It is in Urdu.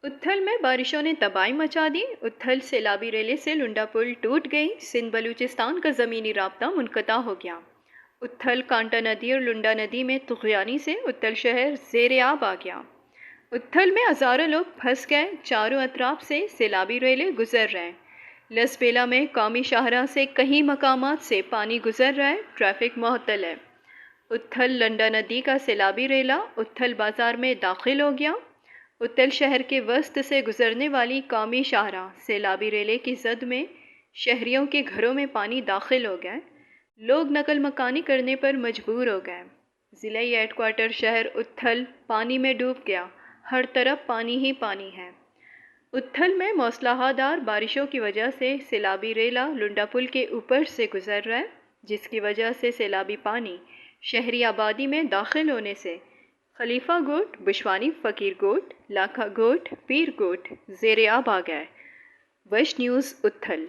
اتھل میں بارشوں نے تباہی مچا دی۔ اتھل سیلابی ریلے سے لنڈا پل ٹوٹ گئی۔ سندھ بلوچستان کا زمینی رابطہ منقطع ہو گیا۔ اتھل کانٹا ندی اور لنڈا ندی میں طغیانی سے اتھل شہر زیر آب آ گیا۔ اتھل میں ہزاروں لوگ پھنس گئے۔ چاروں اطراف سے سیلابی ریلے گزر رہے ہیں۔ لسبیلا میں قومی شاہراہ سے کئی مقامات سے پانی گزر رہا ہے۔ ٹریفک معطل ہے۔ اتھل لنڈا ندی کا سیلابی ریلا اتھل بازار میں داخل ہو گیا۔ اتھل شہر کے وسط سے گزرنے والی قومی شاہراہ سیلابی ریلے کی زد میں شہریوں کے گھروں میں پانی داخل ہو گئے۔ لوگ نقل مکانی کرنے پر مجبور ہو گئے۔ ضلعی ہیڈ کوارٹر شہر اتھل پانی میں ڈوب گیا۔ ہر طرف پانی ہی پانی ہے۔ اتھل میں موسلا دھار بارشوں کی وجہ سے سیلابی ریلا لنڈا پل کے اوپر سے گزر رہا ہے، جس کی وجہ سے سیلابی پانی شہری آبادی میں داخل ہونے سے خلیفہ گوٹ، بشوانی فقیر گوٹ، لاکھا گوٹ، پیر گوٹ زیر آب آ گئے۔ وش نیوز اتھل۔